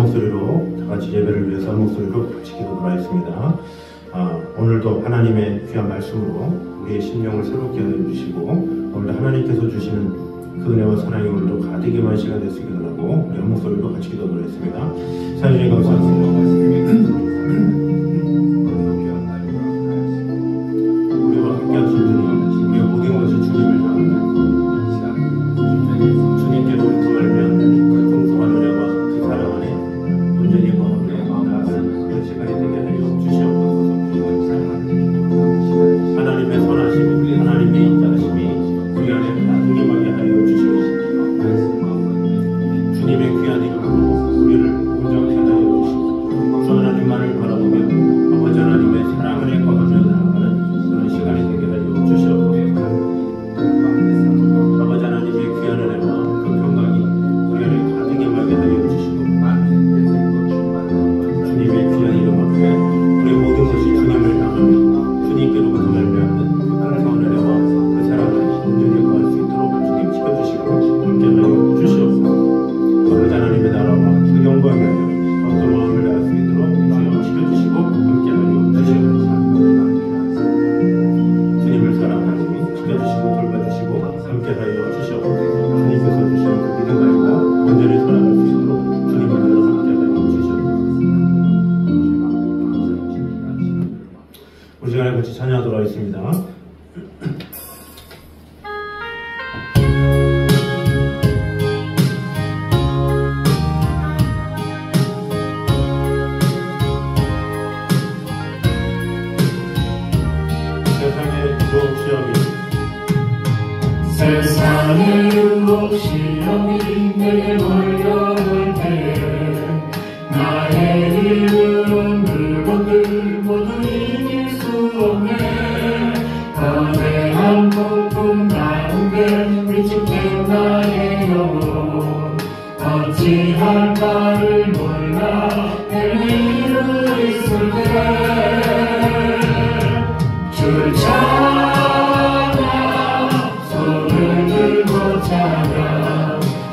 목소리로 다 같이 예배를 위해서 한 목소리로 같이 기도드리도록 하겠습니다. 오늘도 하나님의 귀한 말씀으로 우리의 심령을 새롭게 해주시고 오늘도 하나님께서 주시는 그 은혜와 사랑이 오늘도 가득히 임한 시간 될 수 있게 하라고 우리 한 목소리로 같이 기도드리도록 하겠습니다. 사장님 감사합니다. 우리와 함께한 주님, 우리의 모든 것이 주님을 향하는 주님께로부터 말미암아 그 풍성한 은혜와 그 사랑 안에 온전히 거하며 나아가는 그런 시간이 되게 하여 주시옵소서. 하나님의 선하심이, 하나님의 인자하심이 우리 안에 가득히 임하게 하여 주시옵소서. 주님의 귀한 이름으로 우리를 온전히 하여 주시옵소서. 주 하나님만을 바라보며 아버지 하나님의 사랑 안에 거하며 나아가는 그런 시간이 되게 하여 주시옵소서. 아버지 하나님의 귀한 은혜와 그 평강이 우리 안에 가득히 임하게 하여 주시고 주님의 귀한 이름 앞에 우리의 모든 것이 주님을 향하며 주님께로부터 말미암는 풍성한 은혜와 그 사랑을 온전히 거할 수 있도록 주님 지켜주시고 함께 하여 주시옵소서. 아버지 하나님의 나라와 그 영광을 어떤 마음을 다할 수 있도록 주여 지켜주시고 함께 하여 주시옵소서. 주님을 사랑하시니 지켜주시고 돌봐주시고 함께 하여 주시옵소서. 주님께서 주시는 그 믿음 가지고 온전히 살아갈 수 있도록 주님을 함께 하여 주시옵소서. 우리 시간에 같이 찬양하도록 하겠습니다. 세상의 유혹 시험이 내게 몰려올 때에 나의 이르는 물건들 모두 이길 수 없네. 거대한 폭풍 가운데 위축된 나의 영혼 어찌할 바를 몰라 헤매이고 있을 때 주를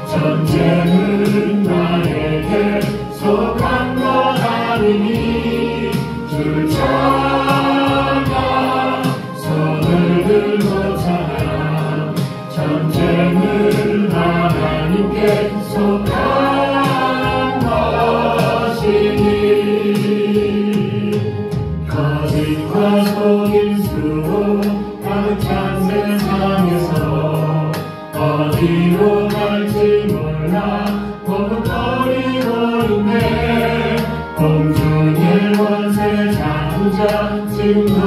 전쟁은 나에게 속한 것 아니니 주를 찾아 손을 들고 찾아 전쟁은 하나님께 속한 것이니 거짓과 속임수로 가득 찬 세상에서 어디로 갈지 몰라 머뭇거리고 있네. 공중의 원세 자부자 지금도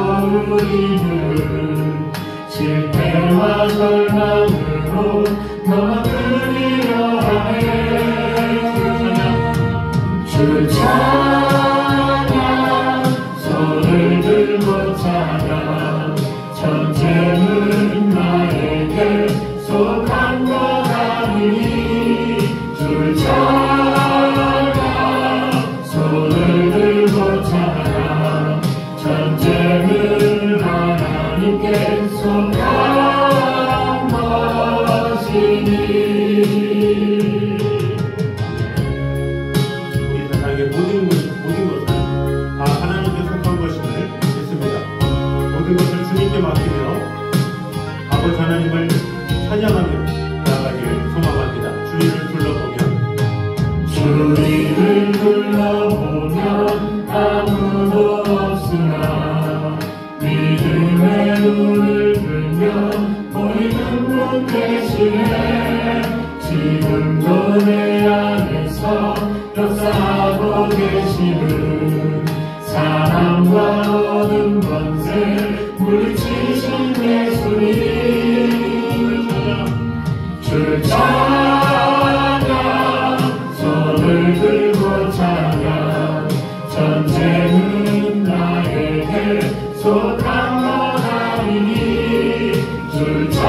우리는 실패와 절망으로 넘어뜨리려 하네. 주를 찾아 손을 들고 찾아 전쟁은 나에게 속한 것 아니니 주를 찾아 손을 들고 찾아 전쟁은 하나님께 속한 것이니. 우리 세상의 모든 것은 다 하나님께 속한 것임을 믿습니다. 모든 것을 주님께 맡기며 아버지 하나님을 찬양하며 나아가기를 소망합니다. 주위를 둘러보면 아무도 없으나 믿음의 눈을 들면 보이는 분 계시네. 지금도 내 안에서 역사하고 계시는 사랑과 어둠 권세 물리치신 예수님 주를 찾아 손을 들고 찾아 전쟁은 나에게 속한 것 아니니 주를 찾아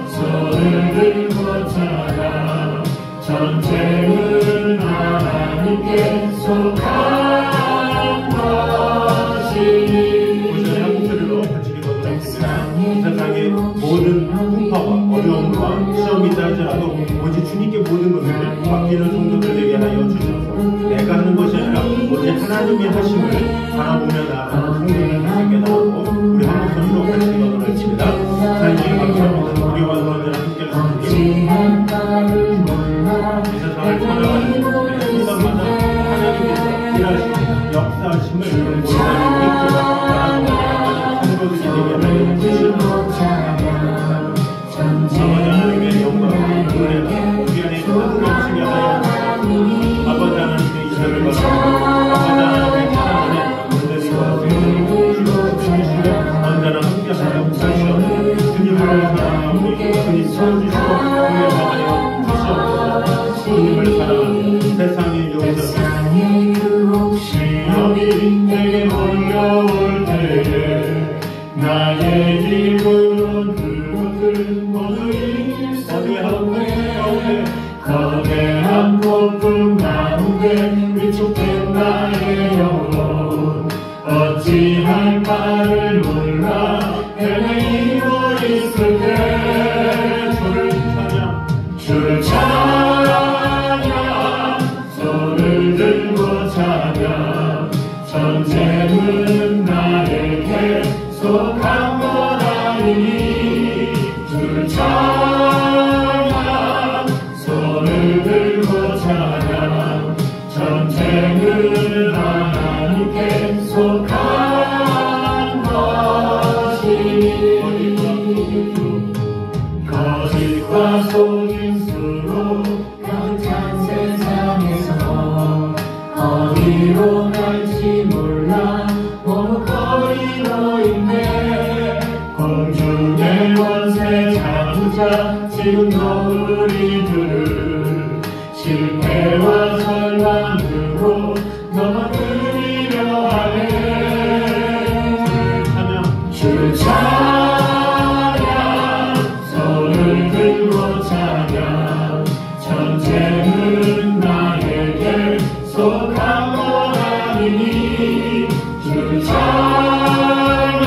손을 들고 찾아 전쟁은 하나님께 속한 것이니. 세상의 모든 풍파와 어려움과 시험이 있다 할지라도 오직 주님께 모든 것을 바뀌는 성도들 되게 하여 주셔서 내가 하는 것이 아니라 오직 하나님이 하심을 바라보며 나아가는 성도들 되게 깨달았고 우리 한번 손으로 같이 기도하도록 하겠습니다. 하나님 감사합니다. 우리와 너희들 함께 하시는 이 세상을 살아가는 순간마다 하나님께서 일하시고 역사하심을 우리 하나님 믿고 바라보며 성도들이 되게 하여 주시옵소서. 아버지 하나님의 영광과 은혜가 우리 안에 넘치게 하여 아버지 하나님의 이름을 바라보고 아버지 하나님의 사랑 안에 은혜와 주시고 언제나 함께 하여 주시옵소서. 주님을 사랑하고 주님 세워주시고 은혜하여 주시옵소서. 주님을 사랑하며 세상의 용서를 내게 몰려올 때에 나의 입으로 그것을 모두 거대하고 거대한 폭풍 가운데 위축된 나의 영혼 어찌할 바를 몰라 헤매이고 있을 때 주를 찬양 손을 들고 찬양 전쟁은 나에게 속한 것 아니니 주를 찬양 손을 들고 찬양 전쟁은 하나님께 속한 것이니 거짓과 속임수로 가득 찬 세상에서 어디로 갈지 몰라 머뭇거리고 있네 공중의 원세 자부자 지금도 우리들을 실패와 절망으로 넘어뜨리려 하네 주를 찬양 손을 들고 찬양 전쟁은 나에게 속한 것 아니니 주를 찬양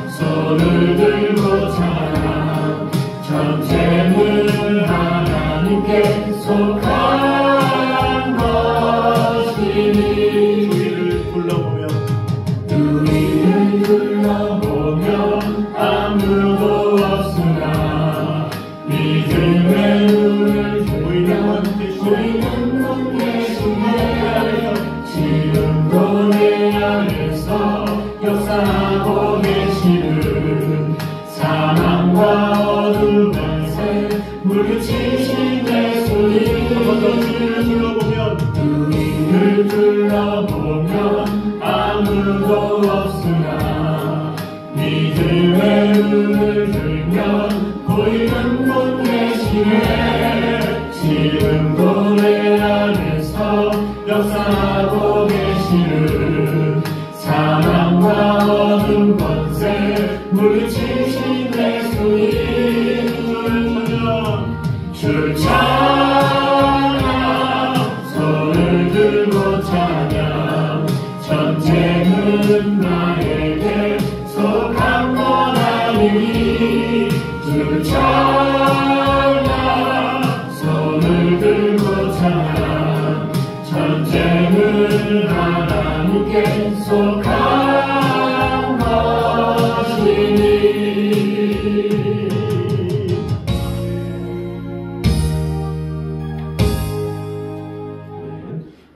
손을 들고 찬양 전쟁은 하나님께 속한 것이니 주위를 둘러보며 아무도 없으나 믿음의 눈을 들면 보이는 분 계시네 지금도 내 안에서 역사하고 계시는 사랑과 어둠의 새 물리치신 예수님 주위를 둘러보면 아무도 없으나 믿음의 눈을 들면 보이는 분 계시네 지금도 내 안에서 역사하고 계시는 사랑과 어둠 권세 물리치신 예수님 주를 찬양 손을 들고 찬양 전쟁은 나에게 속한 것 아니니 주를 찬양 손을 들고 찬양 전쟁은 하나님께 속한 것이니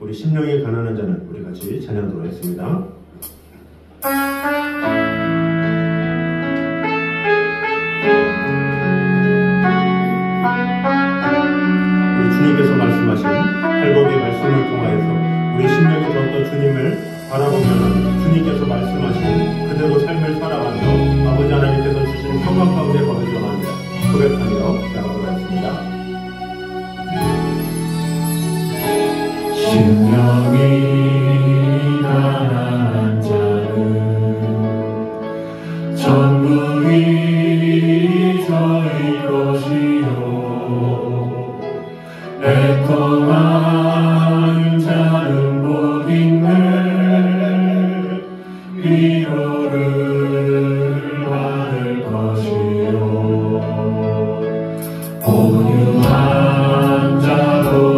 우리 심령이 가난한 자는 우리 같이 찬양하도록 하겠습니다. 우리 주님께서 말씀하신 할복의 말씀을 통하여서 우리 심령이 더욱더 주님을 바라보면 주님께서 말씀하신 그대로 삶을 살아가며 아버지 하나님께서 주신 평강 가운데 거듭나며 고백하며 나아가도록 하겠습니다. 심령이 가난한 자는 천국이 저희 것이요 애통하는 자는 못 있네 위로를 받을 것이요 온유한 자도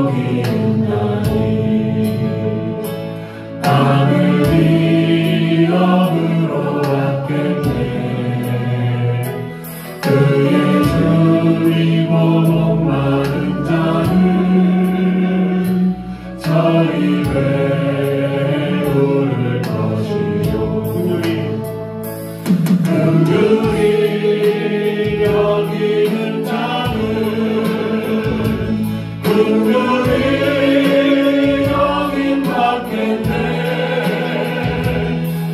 긍휼히 여기는 자는 긍휼히 여김 받겠네.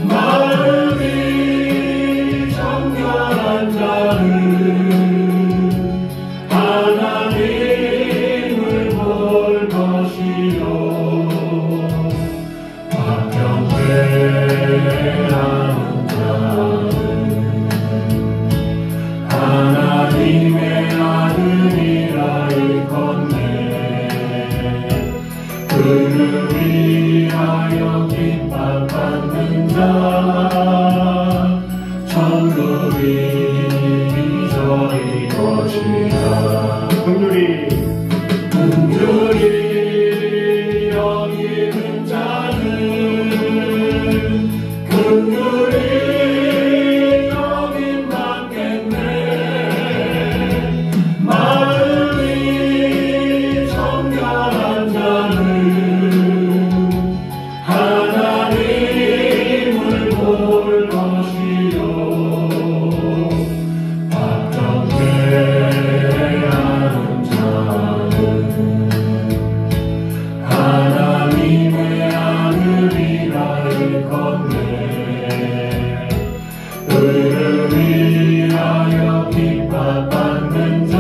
마음이 정결한 자는 하나님을 볼 것이요 화평케하는 자는 하나님의 아들이라 일컫네. 그를 위하여 깃밥받는 자 천국이 저희 것이라. 긍휼히 여기는 자는 긍휼히 여김 받겠네. 마음이 정결한 자는 하나님을 볼 것이요 화평케하는 자는 하나님의 아들이라 일컫네. 그를 위하여 깃밥받는 자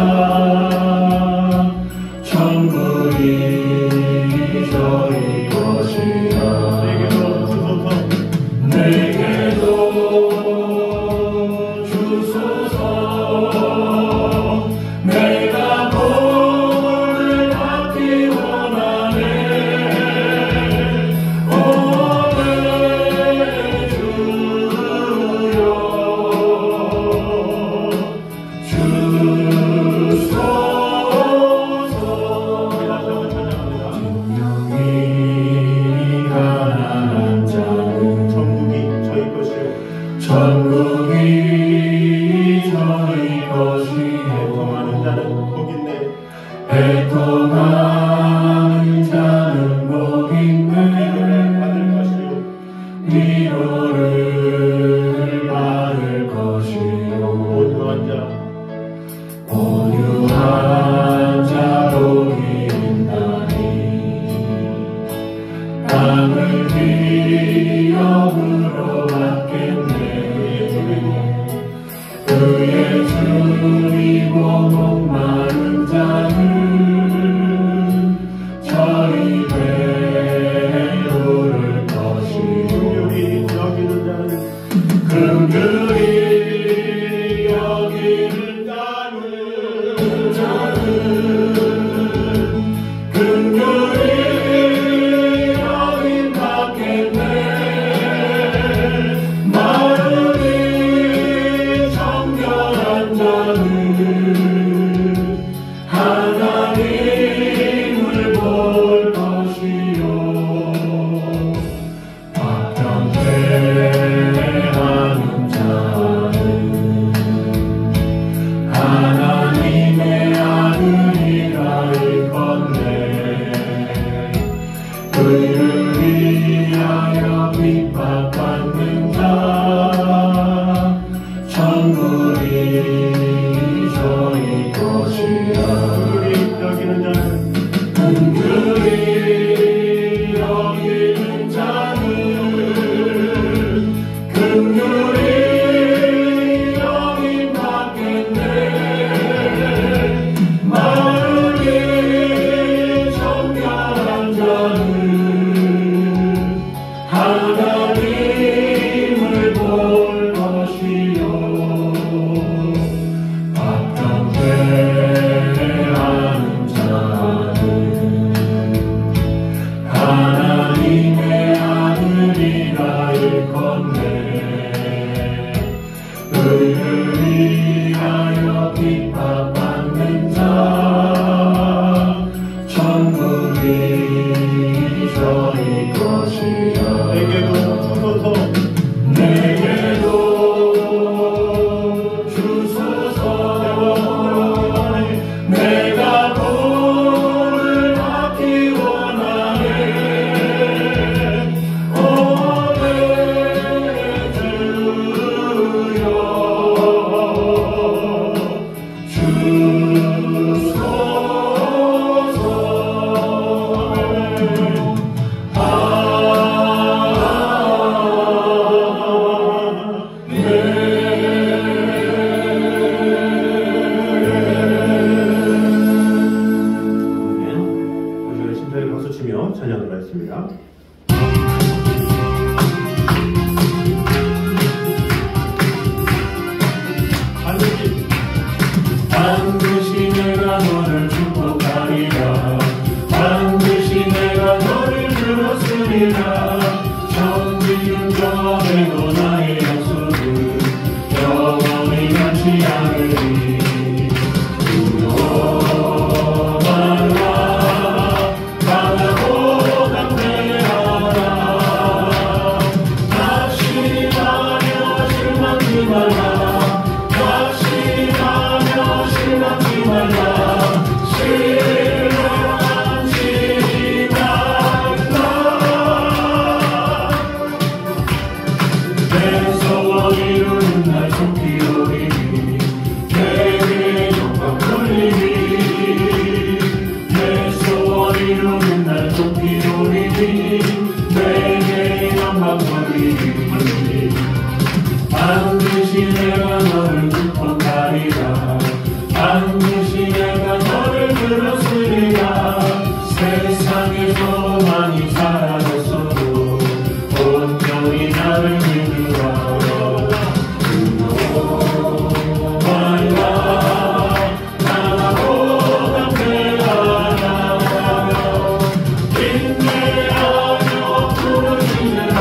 천국이 저희 것이라. 내게도 주소서. 내가 복을 받기 원하네. 오 내 주여 주소서. 분명히 가난한 자는 천국이 저희 것이요 천국이 저희 것이요 애통하는 자는 복 있네. 애통하는 자는 복 있네. 받을 것이요 위로를 받을 것이요 온유한 자 온유한 자 복이 있나니. 땅을 기업으로 받겠네. 그의 줄이고 목마른 자는 저희 배부를 것이요 긍휼히 여기는 자는 긍휼히 여김 받겠네. 마음이 정결한 자는 하나님을 볼 것이요 화평케하는 자는 하나님의 아들이라 일컫네. 그를 위하여 깃밥받는 자 천국이 저희 것이라. 긍휼히 여기는 자는 긍휼히 여김 받겠네. 마음이 정결한 자는 하나님을 볼 것이요 화평케하는 자는 하나님의 아들이라 일컫네. 그를 위하여 깃밥받는 자 천국이 저희 것이라. 내게도 주소서. 내게도 주소서. 내가 복을 받기 원하네. 오 내 주여 하리라 전지는 변해도 나의 약속은 영원히 변치 않으리 두려워말라 바라고 담대하라 낙심하며 실망치 말라 낙심하며 실망치 말라 실망치 말라 내 소원 이루는 날 속히 오리니 내게 영광 돌리니 내 소원 이루는 날 속히 오리니 내게 영광 돌리니 반드시 내가 너를 극복하리라 반드시 내가 너를 들었으리라 세상에서 많이 사라졌어도 온전히 나를 믿으라 두려워말라 나라고 담대하라 인내하며 부르짖으라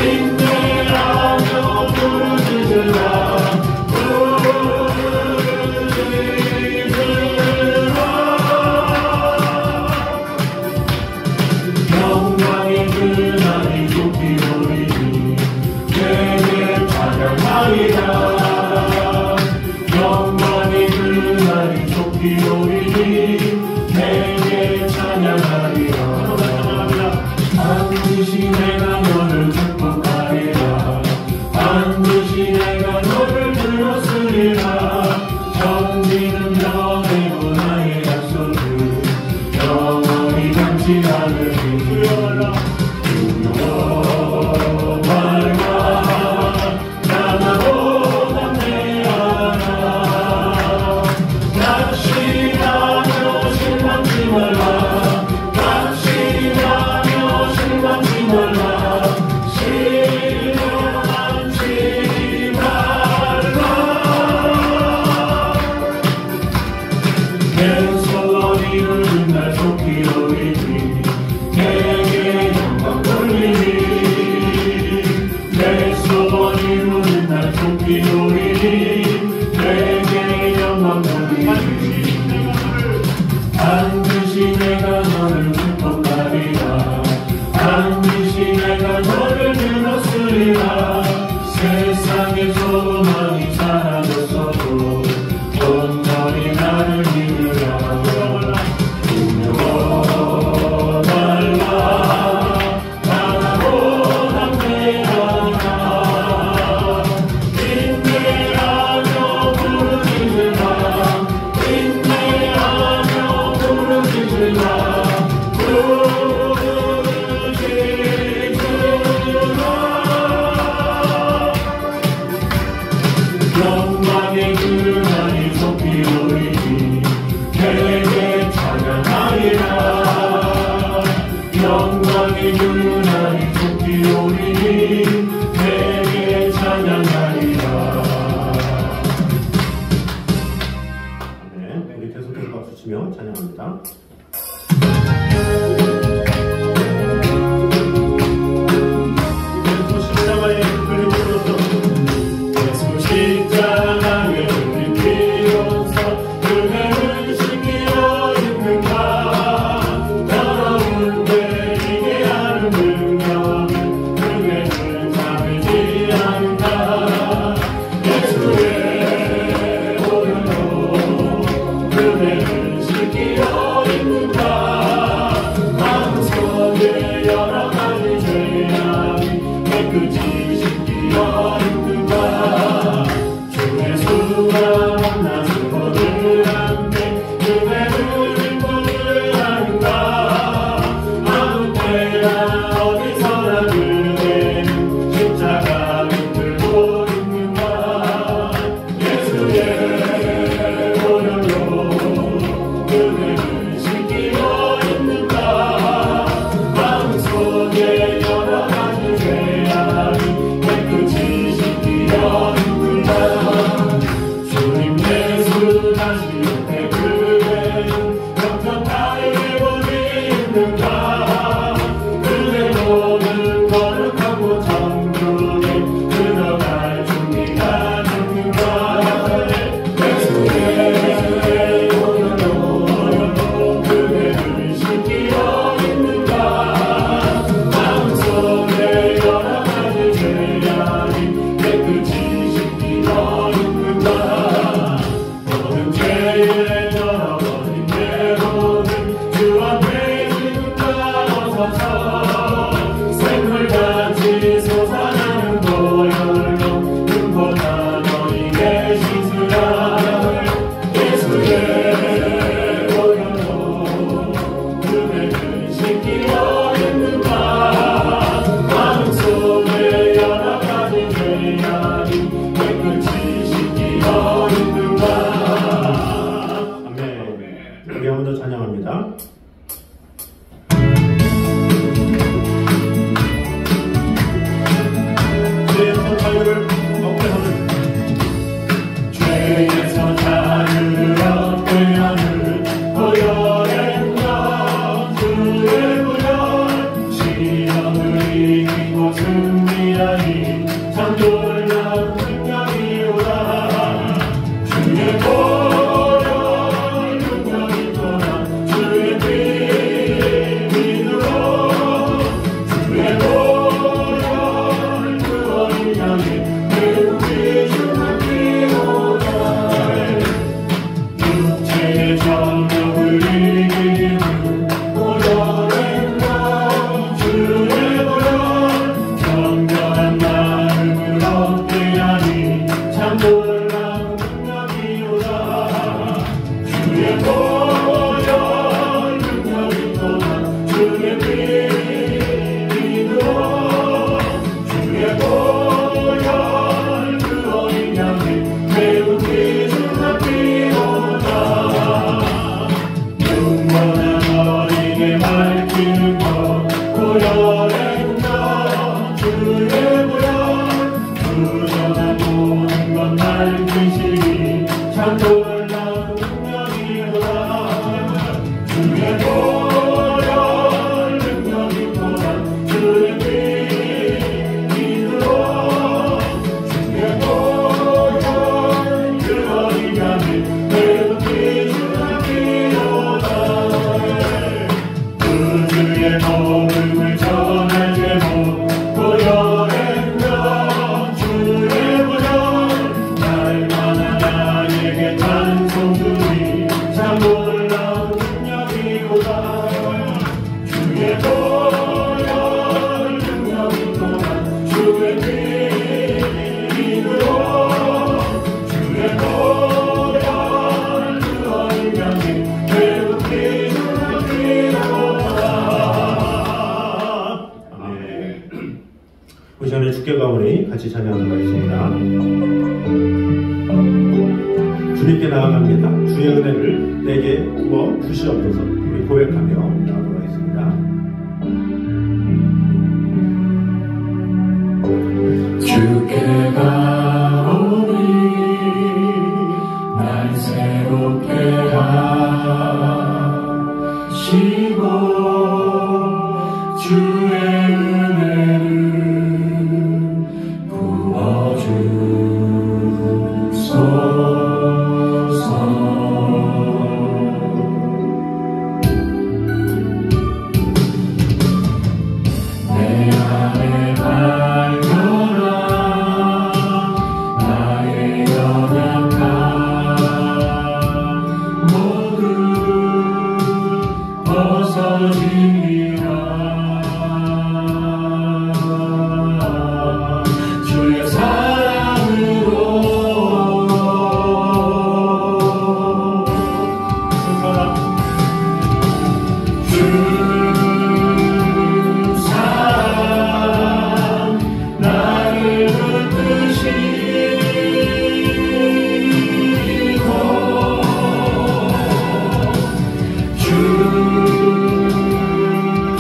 인내하며 부르짖으라 영광의 그날이 속히 오리니 내게 찬양하리라 영광의 그날이 속히 오리니 내게 찬양하리라 반드시 내가 너를 축복하리라 반드시 내가 너를 들었으리라 전지는 변해도 나의 약속은 영원히 변치 않으리 두려워말라 나라고 담대하라 낙심하며 실망치 말라 낙심하며 실망치 말라 실망치 말라 내 소원 이루는 날 속히 오리니 내게 영광 돌리니 내 소원 이루는 날 속히 오리니 내게 영광 돌리니 반드시 내가 너를 축복하리라 반드시 내가 너를 들었으리라 세상에서 많이 사라졌어도 온전히 나를 믿으라 두려워말라 나라고 담대하라 인내하며 부르짖으라 인내하며 부르짖으라 영광의 그날이 속히 오리니 내게 찬양하리라 영광의 그날이 속히 오리니 내게 찬양하리라 네, 우리 계속해서 박수 치며 찬양합니다. 예수 십자가의 그림으로서 예수 십자가의 빛이로서 그대를 지키려 있는가 더러운 죄이게 하는 능력은 그대를 잡지 않다 예수의 오른으로 그대를 지키려 있는가 밝히시니 참 놀라운 능력이로다. 주의 보혈 능력이로다. 주의 피 믿으로 주의 보혈 그 어린 양이 배우기 주기로다. 그 주의 복음을 전할 제목 보혈의 주의 보혈 날마다 나에게 찬송들이 참 놀라운 능력이로다. 주의 보혈 능력이로다. 주의 피 믿으로 주의 보혈 그 어린 양이 배우기 주기로다. 아멘. 우리 전에 주께 가오니 같이 찬양하는 것입니다. 주님께 나아갑니다. 주의 은혜를 내게 부어 주시옵소서. 우리 고백하며 나아가도록 하겠습니다. 주께 가오니 날 새롭게 하시고 주의 은혜를 부어주소서. 내 안에 발견한 나의 연약함 모두 벗어지리라. 주의 사랑으로 주 사랑 나를 붙드시고 주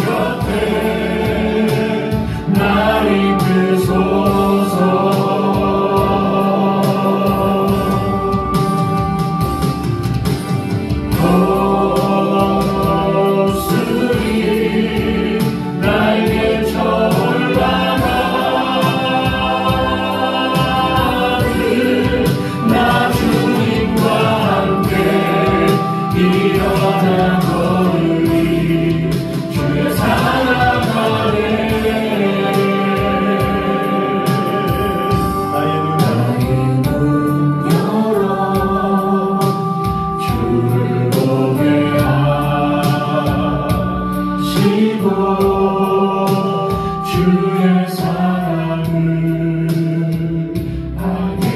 곁에 날 이끄소서. 고슬이 날개 올라가길 나 주님과 함께 일어나 걸으리. 주의 사랑 안에 나의 눈 열어 주를 보게 하시고 주의 사랑을 알게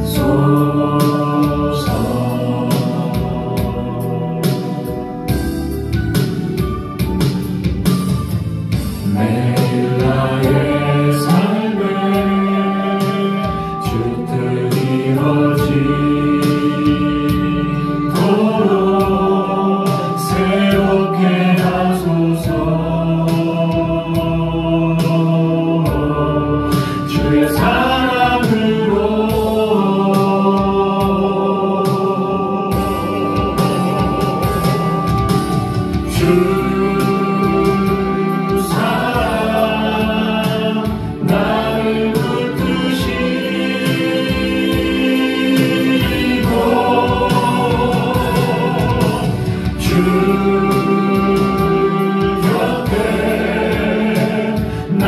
하소서. 매일 나의 삶에 주 뜻 이루어지도록 새롭게 하소서. 주의 사랑으로 주 사랑 나를 붙드시고 주 곁에 날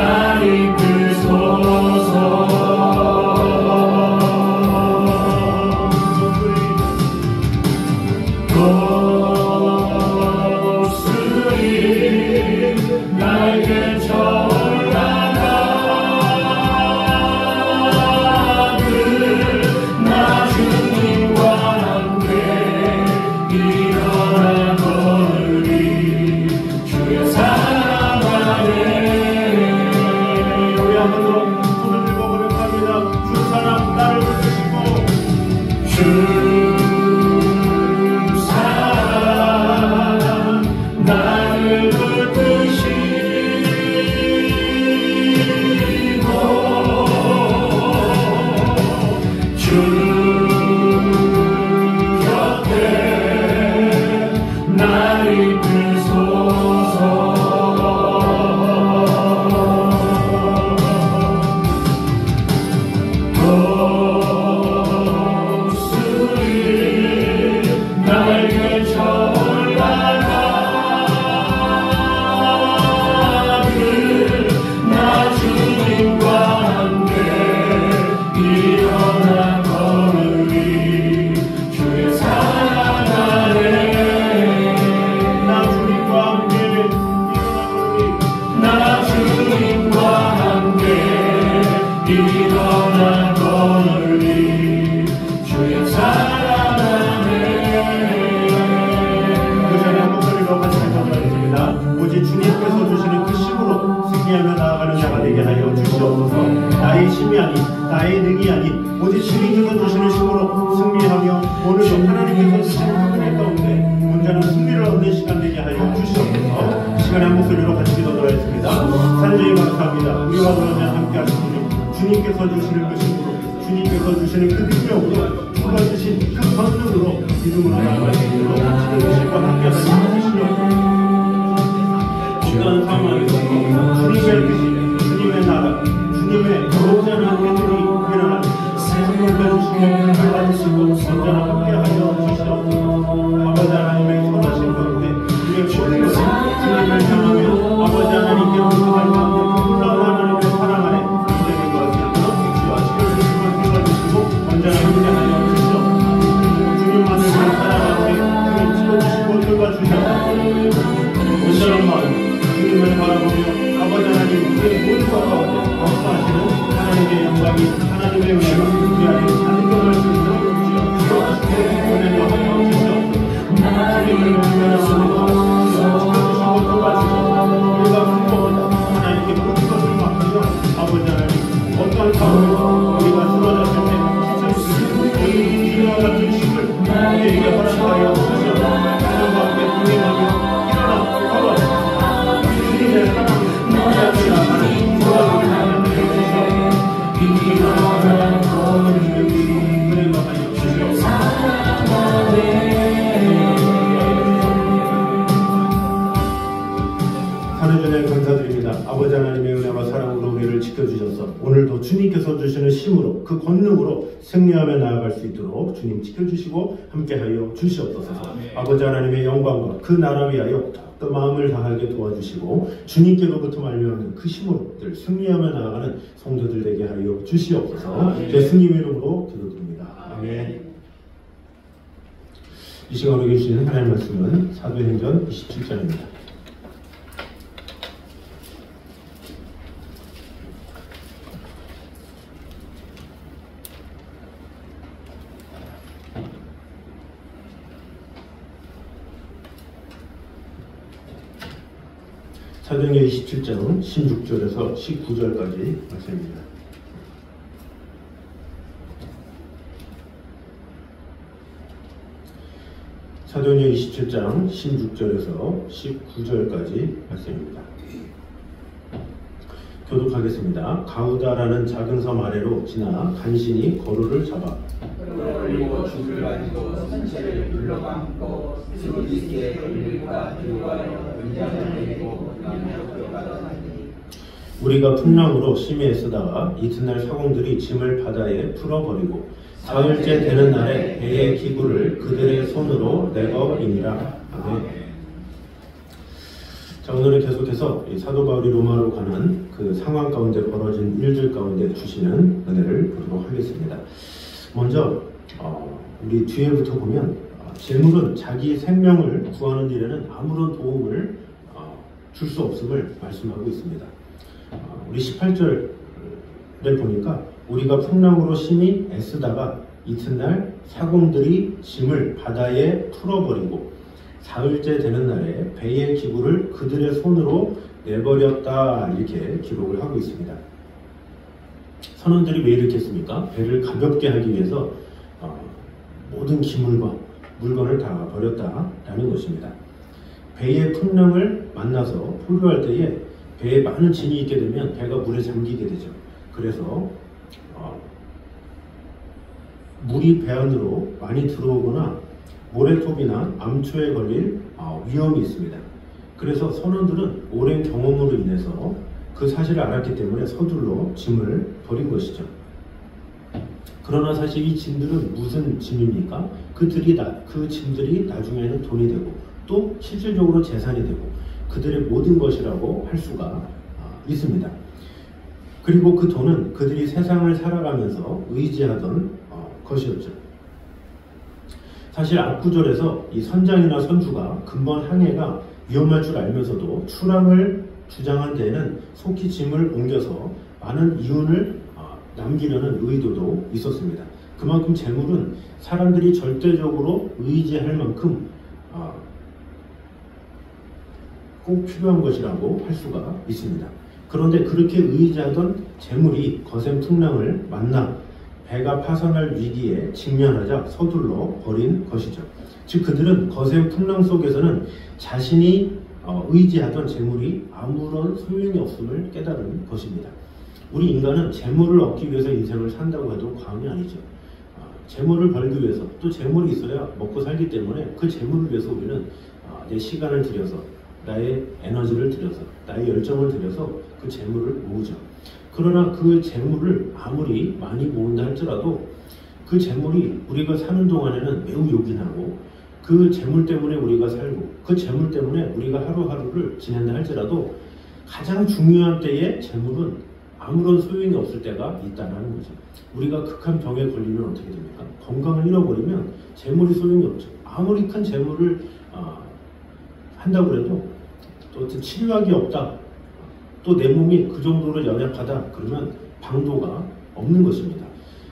이끄소서. 고슬이 날개 올라가길 나 주님과 함께 일어나 걸으리. 주의 사랑 안에 우리 한 번 더 손을 들고 고백합니다. 주 사랑 나를 붙드시고 주 사랑 나를 붙드시고 나의 힘이 아닌 나의 능이 아닌 오직 주님께서 주시는 힘으로 승리하며 오늘도 하나님께서 주시는 은혜 가운데 문제는 승리를 얻는 시간 되게 하여 주시옵소서. 시간에 한 목소리로 같이 기도드리겠습니다. 하나님 감사합니다. 우리와 그러면 함께 하시는 주님께서 주시는 그 힘으로 주님께서 주시는 그 능력으로 주어주신 그 권능으로 믿음으로 나아갈 수 있도록 주님과 함께 하시옵소서. 어떤 상황에서 주님의 뜻이 주님의 나라 주님의 거룩한 은혜들이 일어나 성령과 주시고 받으시고 언제나 함께하여 주시옵소서. 아버지 하나님의 선하신 가운데 우리의 모든 것을 주님을 향하며 아버지 하나님께 의존할 가운데 놀라운 하나님의 사랑 안에 인생의 것을 주와 시를 주시고 언제나 함께하여 주시옵소서. 주님만을 살아가는데 주님 지켜주시고 돌봐주시옵소서. 온전한 마음 주님을 바라보며 아버지 하나님 우리의 모든 것 가운데 역사하시는 하나님의 영광이 하나님의 은혜가 우리 안에 찬송할 수 있도록 주시옵소서. 은혜로 하여 주시옵소서. 주님을 위하여 지켜주시고 돌봐주시옵소서. 우리가 궁금하다 하나님께 모든 것을 맡기며 아버지 하나님 어떠한 상황에서 우리가 쓰러졌을 때 지쳐있을 때 이와 같은 힘을 우리에게 허락하여 주시옵소서. 하나님과 함께 동행하며 일어나 걸어라 주님의 사랑을 하늘전에 감사드립니다. 아버지 하나님의 은혜와 사랑으로 우리를 지켜주셔서 오늘도 주님께서 주시는 힘으로 그 권능으로 승리하며 나아갈 수 있도록 주님 지켜주시고 함께하여 주시옵소서. 아버지 하나님의 영광과 그 나라 위하여 또 마음을 다하게 도와주시고 주님께로부터 말미암는 그 힘으로 늘 승리하며 나아가는 성도들 되게 하여 주시옵소서. 예수님 이름으로 기도드립니다. 아멘. 이 시간에 주시는 하나님의 말씀은 사도행전 27장입니다. 사도행전 27장 16절에서 19절까지 말씀입니다. 사도행전 27장 16절에서 19절까지 말씀입니다. 교독하겠습니다. 가우다라는 작은 섬 아래로 지나 간신히 거루를 잡아 그리고 줄을 가지고 선체를 둘러감고 스무디스의 일과 들어가여 은장을 내리고 남으로 들어가더니 우리가 풍랑으로 심히 애쓰다가 이튿날 사공들이 짐을 바다에 풀어버리고 사흘째 되는 날에 배의 기구를 그들의 손으로 내버리니라. 아멘. 자, 오늘은 계속해서 이 사도 바울이 로마로 가는 그 상황 가운데 벌어진 일들 가운데 주시는 은혜를 보도록 하겠습니다. 먼저 우리 뒤에부터 보면 재물은 자기 생명을 구하는 일에는 아무런 도움을 줄 수 없음을 말씀하고 있습니다. 우리 18절에 보니까 우리가 풍랑으로 심히 애쓰다가 이튿날 사공들이 짐을 바다에 풀어버리고 사흘째 되는 날에 배의 기구를 그들의 손으로 내버렸다, 이렇게 기록을 하고 있습니다. 선원들이 왜 이렇게 했습니까? 배를 가볍게 하기 위해서 모든 기물과 물건을 다 버렸다라는 것입니다. 배의 풍랑을 만나서 포류할 때에 배에 많은 짐이 있게 되면 배가 물에 잠기게 되죠. 그래서 물이 배 안으로 많이 들어오거나 모래톱이나 암초에 걸릴 위험이 있습니다. 그래서 선원들은 오랜 경험으로 인해서 그 사실을 알았기 때문에 서둘러 짐을 버린 것이죠. 그러나 사실 이 짐들은 무슨 짐입니까? 그 짐들이 나중에는 돈이 되고 또 실질적으로 재산이 되고 그들의 모든 것이라고 할 수가 있습니다. 그리고 그 돈은 그들이 세상을 살아가면서 의지하던 것이었죠. 사실 앞구절에서 이 선장이나 선주가 근본 항해가 위험할 줄 알면서도 출항을 주장한 데에는 속히 짐을 옮겨서 많은 이윤을 남기려는 의도도 있었습니다. 그만큼 재물은 사람들이 절대적으로 의지할 만큼 꼭 필요한 것이라고 할 수가 있습니다. 그런데 그렇게 의지하던 재물이 거센 풍랑을 만나 배가 파산할 위기에 직면하자 서둘러 버린 것이죠. 즉 그들은 거센 풍랑 속에서는 자신이 의지하던 재물이 아무런 소용이 없음을 깨달은 것입니다. 우리 인간은 재물을 얻기 위해서 인생을 산다고 해도 과언이 아니죠. 재물을 벌기 위해서 또 재물이 있어야 먹고 살기 때문에 그 재물을 위해서 우리는 내 시간을 들여서 나의 에너지를 들여서 나의 열정을 들여서 그 재물을 모으죠. 그러나 그 재물을 아무리 많이 모은다 할지라도 그 재물이 우리가 사는 동안에는 매우 요긴하고 그 재물 때문에 우리가 살고 그 재물 때문에 우리가 하루하루를 지낸다 할지라도 가장 중요한 때에 재물은 아무런 소용이 없을 때가 있다는 거죠. 우리가 극한 병에 걸리면 어떻게 됩니까? 건강을 잃어버리면 재물이 소용이 없죠. 아무리 큰 재물을 한다고 해도 또 치료약이 없다. 또 내 몸이 그 정도로 연약하다. 그러면 방도가 없는 것입니다.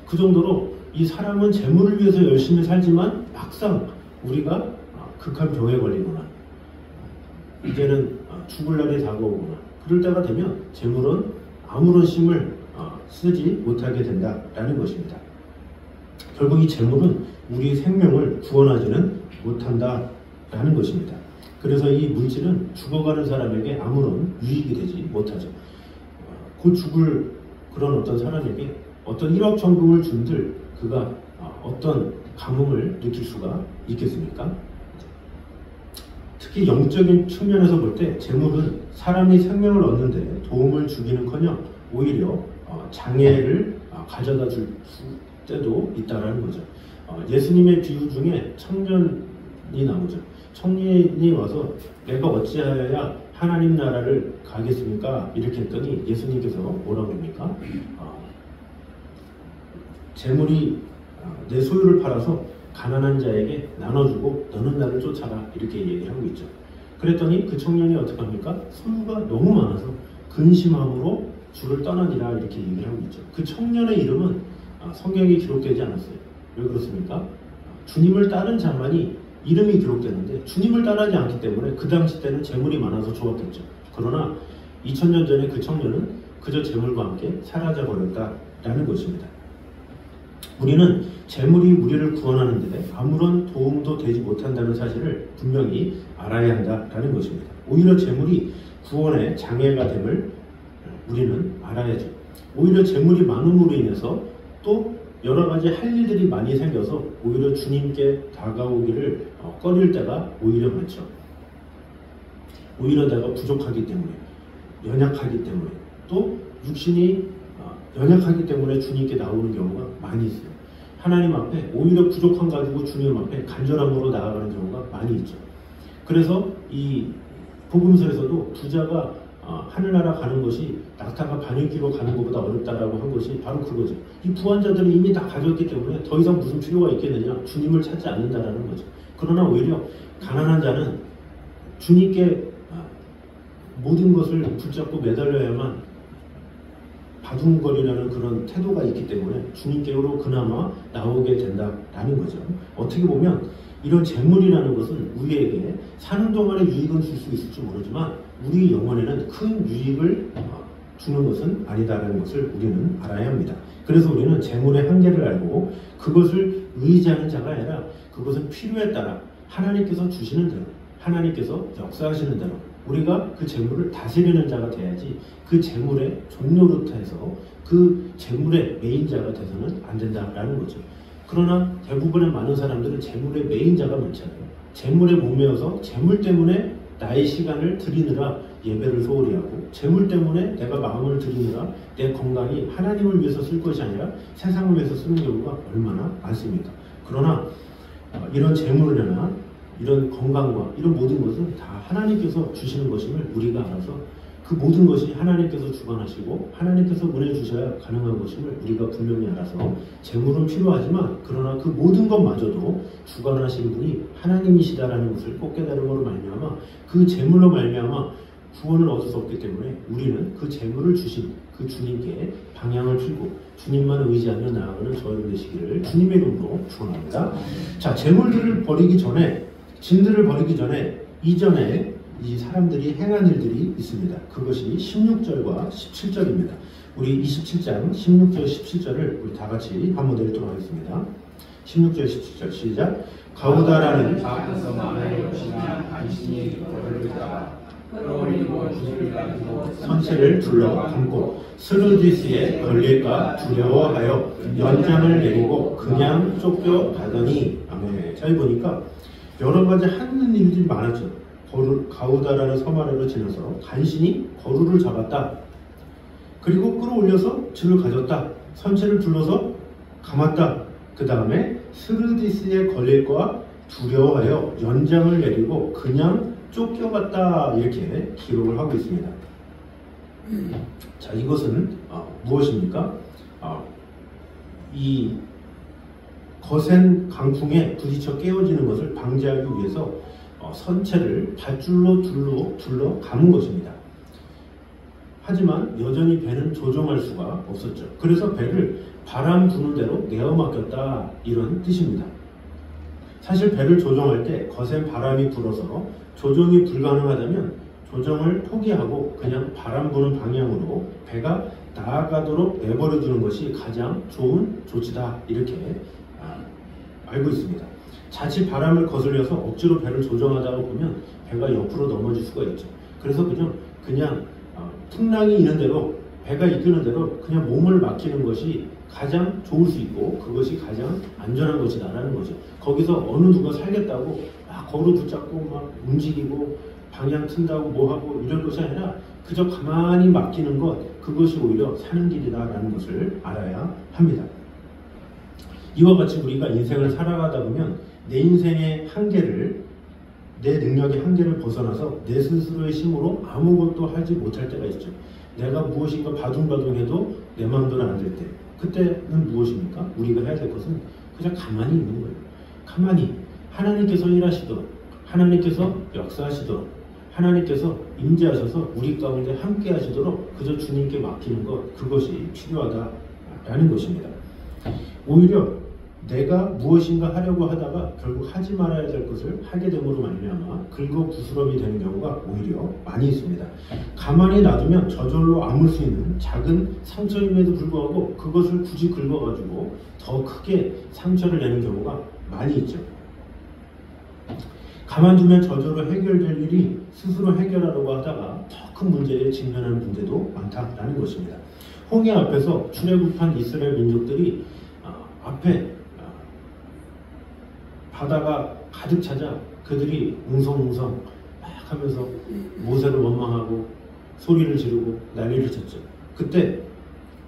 그 정도로 이 사람은 재물을 위해서 열심히 살지만 막상 우리가 극한 병에 걸리거나 이제는 죽을 날이 다가오거나 그럴 때가 되면 재물은 아무런 힘을 쓰지 못하게 된다라는 것입니다. 결국 이 재물은 우리 생명을 구원하지는 못한다라는 것입니다. 그래서 이 물질은 죽어가는 사람에게 아무런 유익이 되지 못하죠. 곧 죽을 그런 어떤 사람에게 어떤 1억 천금을 준들 그가 어떤 감흥을 느낄 수가 있겠습니까? 특히 영적인 측면에서 볼 때 재물은 사람이 생명을 얻는데 도움을 주기는커녕 오히려 장애를 가져다 줄 때도 있다는 거죠. 예수님의 비유 중에 청년이 나오죠. 청년이 와서 내가 어찌하여야 하나님 나라를 가겠습니까? 이렇게 했더니 예수님께서 뭐라고 합니까? 재물이 내 소유를 팔아서 가난한 자에게 나눠주고 너는 나를 쫓아라 이렇게 얘기를 하고 있죠. 그랬더니 그 청년이 어떻게 합니까? 소유가 너무 많아서 근심함으로 주를 떠나니라 이렇게 얘기를 하고 있죠. 그 청년의 이름은 성경에 기록되지 않았어요. 왜 그렇습니까? 주님을 따른 자만이 이름이 기록되는데 주님을 따르지 않기 때문에 그 당시 때는 재물이 많아서 좋았겠죠. 그러나 2000년 전에 그 청년은 그저 재물과 함께 사라져 버렸다라는 것입니다. 우리는 재물이 우리를 구원하는 데 아무런 도움도 되지 못한다는 사실을 분명히 알아야 한다라는 것입니다. 오히려 재물이 구원의 장애가 됨을 우리는 알아야죠. 오히려 재물이 많음으로 인해서 또 여러 가지 할 일들이 많이 생겨서 오히려 주님께 다가오기를 꺼릴 때가 오히려 많죠. 오히려 내가 부족하기 때문에, 연약하기 때문에, 또 육신이 연약하기 때문에 주님께 나오는 경우가 많이 있어요. 하나님 앞에 오히려 부족한 가지고 주님 앞에 간절함으로 나아가는 경우가 많이 있죠. 그래서 이 복음서에서도 부자가 하늘나라 가는 것이 낙타가 반역기로 가는 것보다 어렵다라고 한 것이 바로 그거죠. 이 부한자들은 이미 다 가졌기 때문에 더 이상 무슨 필요가 있겠느냐, 주님을 찾지 않는다라는 거죠. 그러나 오히려 가난한 자는 주님께 모든 것을 붙잡고 매달려야만 바둥거리라는 그런 태도가 있기 때문에 주님께로 그나마 나오게 된다라는 거죠. 어떻게 보면 이런 재물이라는 것은 우리에게 사는 동안에 유익은 줄 수 있을지 모르지만 우리 영혼에는 큰 유익을 주는 것은 아니다라는 것을 우리는 알아야 합니다. 그래서 우리는 재물의 한계를 알고 그것을 의지하는 자가 아니라 그것은 필요에 따라 하나님께서 주시는 대로, 하나님께서 역사하시는 대로 우리가 그 재물을 다스리는 자가 돼야지 그 재물의 종노릇해서 그 재물의 메인자가 돼서는 안 된다라는 거죠. 그러나 대부분의 많은 사람들은 재물의 메인자가 많잖아요. 재물에 목매어서 재물 때문에 나의 시간을 드리느라 예배를 소홀히 하고 재물 때문에 내가 마음을 드리느라 내 건강이 하나님을 위해서 쓸 것이 아니라 세상을 위해서 쓰는 경우가 얼마나 많습니까? 그러나 이런 재물이나 이런 건강과 이런 모든 것은 다 하나님께서 주시는 것임을 우리가 알아서 그 모든 것이 하나님께서 주관하시고 하나님께서 보내주셔야 가능한 것임을 우리가 분명히 알아서 재물은 필요하지만 그러나 그 모든 것마저도 주관하시는 분이 하나님이시다라는 것을 꼭 깨달음으로 말미암아 그 재물로 말미암아 구원을 얻을 수 없기 때문에 우리는 그 재물을 주신 그 주님께 방향을 틀고 주님만을 의지하며 나아가는 저희 되시기를 주님의 이름으로 축원합니다. 자, 재물들을 버리기 전에 진들을 버리기 전에 이전에 이 사람들이 행한 일들이 있습니다. 그것이 16절과 17절입니다. 우리 27장 16절 17절을 우리 다 같이 한번 읽도록 하겠습니다. 16절 17절 시작. 가우다라는 작은 마음의 욕심한 당신이 거르다가 끌어올리고 주를 가지고 선체를 둘러 감고 스르디스에 걸릴까 두려워하여 연장을 내리고 그냥 쫓겨가더니 아멘. 잘 보니까 여러 가지 하는 일들이 많았죠. 가우다라는 섬 아래로 지나서 간신히 거루를 잡았다. 그리고 끌어올려서 줄을 가졌다. 선체를 둘러서 감았다. 그 다음에 스르디스에 걸릴 거와 두려워하여 연장을 내리고 그냥 쫓겨갔다. 이렇게 기록을 하고 있습니다. 자, 이것은 무엇입니까? 이 거센 강풍에 부딪혀 깨어지는 것을 방지하기 위해서 선체를 밧줄로 둘러 감은 것입니다. 하지만 여전히 배는 조종할 수가 없었죠. 그래서 배를 바람 부는 대로 내어 맡겼다 이런 뜻입니다. 사실 배를 조종할 때 거센 바람이 불어서 조종이 불가능하다면 조종을 포기하고 그냥 바람 부는 방향으로 배가 나아가도록 내버려 두는 것이 가장 좋은 조치다 이렇게 알고 있습니다. 자칫 바람을 거슬려서 억지로 배를 조정하다가 보면 배가 옆으로 넘어질 수가 있죠. 그래서 그냥 풍랑이 있는 대로 배가 이끄는 대로 그냥 몸을 맡기는 것이 가장 좋을 수 있고 그것이 가장 안전한 것이다라는 거죠. 거기서 어느 누가 살겠다고 막 거루 붙잡고 막 움직이고 방향 튼다고 뭐하고 이런 것이 아니라 그저 가만히 맡기는 것 그것이 오히려 사는 길이다라는 것을 알아야 합니다. 이와 같이 우리가 인생을 살아가다 보면 내 인생의 한계를 내 능력의 한계를 벗어나서 내 스스로의 힘으로 아무것도 하지 못할 때가 있죠. 내가 무엇인가 바둥바둥해도 내 마음대로 안 될 때 그때는 무엇입니까? 우리가 해야 될 것은 그냥 가만히 있는 거예요. 가만히 하나님께서 일하시도록 하나님께서 역사하시도록 하나님께서 임재하셔서 우리 가운데 함께 하시도록 그저 주님께 맡기는 것 그것이 필요하다라는 것입니다. 오히려 내가 무엇인가 하려고 하다가 결국 하지 말아야 될 것을 하게 됨으로 말미암아 긁어부스럼이 되는 경우가 오히려 많이 있습니다. 가만히 놔두면 저절로 아물 수 있는 작은 상처임에도 불구하고 그것을 굳이 긁어가지고 더 크게 상처를 내는 경우가 많이 있죠. 가만두면 저절로 해결될 일이 스스로 해결하려고 하다가 더 큰 문제에 직면하는 문제도 많다라는 것입니다. 홍해 앞에서 출애굽한 이스라엘 민족들이 앞에 바다가 가득 찾아 그들이 웅성웅성 막 하면서 모세를 원망하고 소리를 지르고 난리를 쳤죠. 그때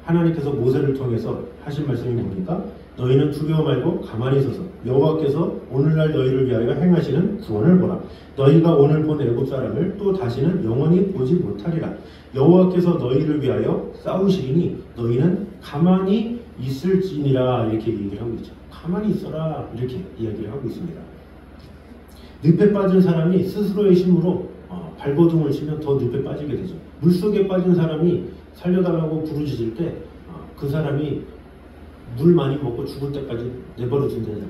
하나님께서 모세를 통해서 하신 말씀이 뭡니까? 너희는 두려워 말고 가만히 서서 여호와께서 오늘날 너희를 위하여 행하시는 구원을 보라. 너희가 오늘 본 애굽 사람을 또 다시는 영원히 보지 못하리라. 여호와께서 너희를 위하여 싸우시리니 너희는 가만히 있을지니라 이렇게 얘기를 하고 있죠. 가만히 있어라 이렇게 이야기를 하고 있습니다. 늪에 빠진 사람이 스스로의 힘으로 발버둥을 치면 더 늪에 빠지게 되죠. 물속에 빠진 사람이 살려달라고 부르짖을 때 그 사람이 물 많이 먹고 죽을 때까지 내버려 둔다잖아요.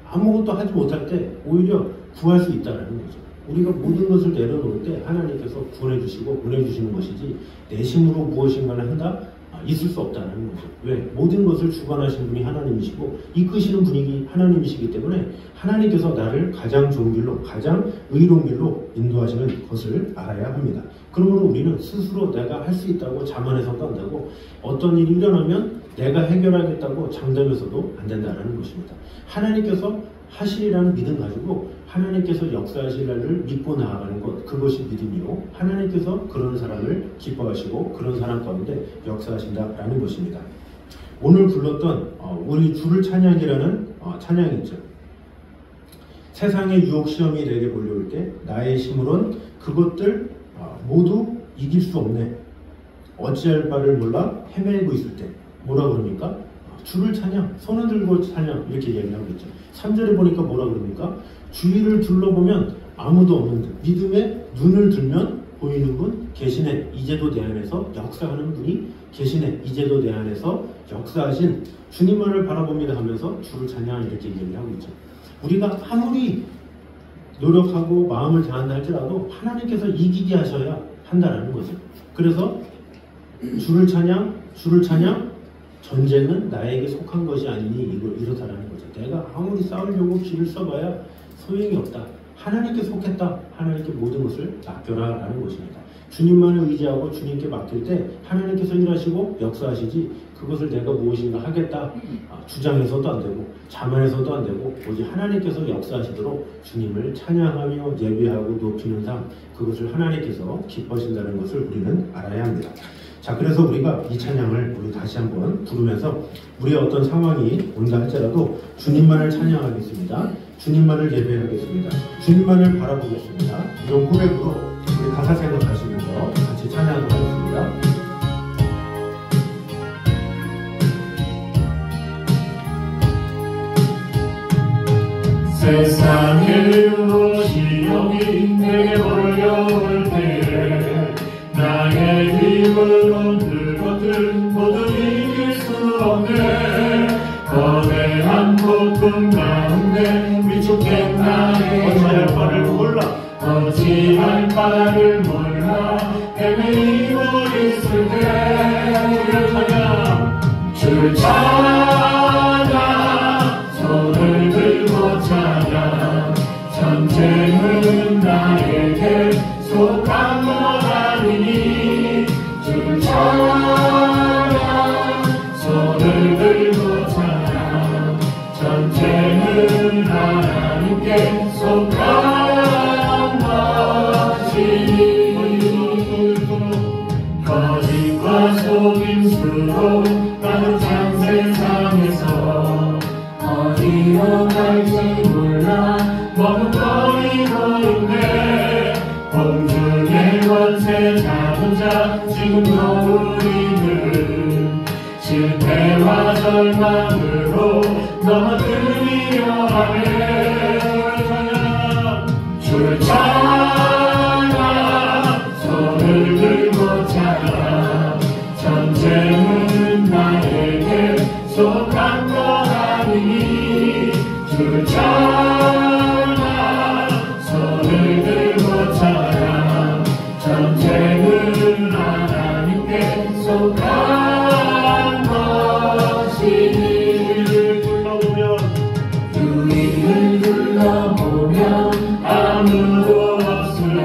아무것도 하지 못할 때 오히려 구할 수 있다는 거죠. 우리가 모든 것을 내려놓을 때 하나님께서 구원해 주시고 보내주시는 것이지 내 힘으로 무엇인가를 한다? 있을 수 없다는 거죠. 왜? 모든 것을 주관하시는 분이 하나님이시고 이끄시는 분이 하나님이시기 때문에 하나님께서 나를 가장 좋은 길로 가장 의로운 길로 인도하시는 것을 알아야 합니다. 그러므로 우리는 스스로 내가 할 수 있다고 자만해서도 안 되고 어떤 일이 일어나면 내가 해결하겠다고 장담해서도 안 된다는 것입니다. 하나님께서 하시리라는 믿음 가지고 하나님께서 역사하실 날을 믿고 나아가는 것, 그것이 믿음이요, 하나님께서 그런 사람을 기뻐하시고 그런 사람 가운데 역사하신다라는 것입니다. 오늘 불렀던 우리 주를 찬양이라는 찬양이 있죠. 세상의 유혹 시험이 내게 몰려올 때 나의 힘으론 그것들 모두 이길 수 없네. 어찌할 바를 몰라 헤매고 있을 때 뭐라 그럽니까? 주를 찬양, 손을 들고 찬양, 이렇게 얘기하고 있죠. 3절에 보니까 뭐라 그럽니까? 주위를 둘러보면 아무도 없는데 믿음에 눈을 들면 보이는 분 계시네. 이제도 내 안에서 역사하는 분이 계시네. 이제도 내 안에서 역사하신 주님만을 바라봅니다 하면서 주를 찬양, 이렇게 얘기를 하고 있죠. 우리가 아무리 노력하고 마음을 다한다 할지라도 하나님께서 이기게 하셔야 한다는 거죠. 그래서 주를 찬양, 전쟁은 나에게 속한 것이 아니니 이걸 이렇다라는 거죠. 내가 아무리 싸우려고 기를 써봐야 소용이 없다. 하나님께 속했다. 하나님께 모든 것을 맡겨라 라는 것입니다. 주님만을 의지하고 주님께 맡길 때 하나님께서 일하시고 역사하시지, 그것을 내가 무엇인가 하겠다 주장해서도 안 되고 자만해서도 안 되고 오직 하나님께서 역사하시도록 주님을 찬양하며 예배하고 높이는 삶, 그것을 하나님께서 기뻐하신다는 것을 우리는 알아야 합니다. 자, 그래서 우리가 이 찬양을 우리 다시 한번 부르면서 우리의 어떤 상황이 온다 할지라도 주님만을 찬양하겠습니다. 주님만을 예배하겠습니다. 주님만을 바라보겠습니다. 이런 고백으로 우리 가사 생각하시면서 같이 찬양하도록 하겠습니다. 세상의 무엇이 여기 내게 몰려올 때에 나의 힘으론 그것들 모두 이길 수 없네. 거대한 고통 가운데 위축된 나의 어찌할 바를 몰라 어찌할 바를 몰라 헤매이고 있을 때 주를 찬양, 손을 들고 찬양. 전쟁은 나에게 속한 것 아니니 주를 찬양, 손을 들고 찬양. 전쟁은 하나님께 속한 것이니 거짓과 속임수로 가득한 세상에서 어디로 갈지 몰라 머뭇거리고 있네. 공중의 권세 잡은 자 지금도 우리는 실패와 절망으로 넘어뜨리려 하네. 주를 찬양, 손을 들고 찬양. 전쟁은 나에게 속한 것 아니니 주를 찬양, 손을 들고 찬양. 전쟁은 하나님께 속한 것이니 주위를 둘러보면 아무도 없으나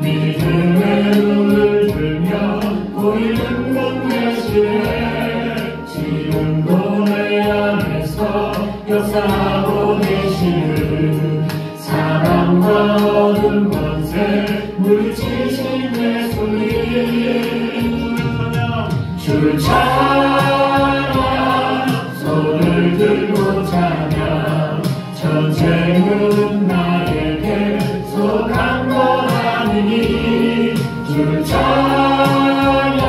믿음의 눈을 들면 보이는 분 계시네. 지금도 내 안에서 역사하고 계시는 사랑과 어둠 권세 물리치신 예수님. 주를 찬양, 손을 들고 찬양. 전쟁은 나에게 속한 것 아니니 주를 찬양,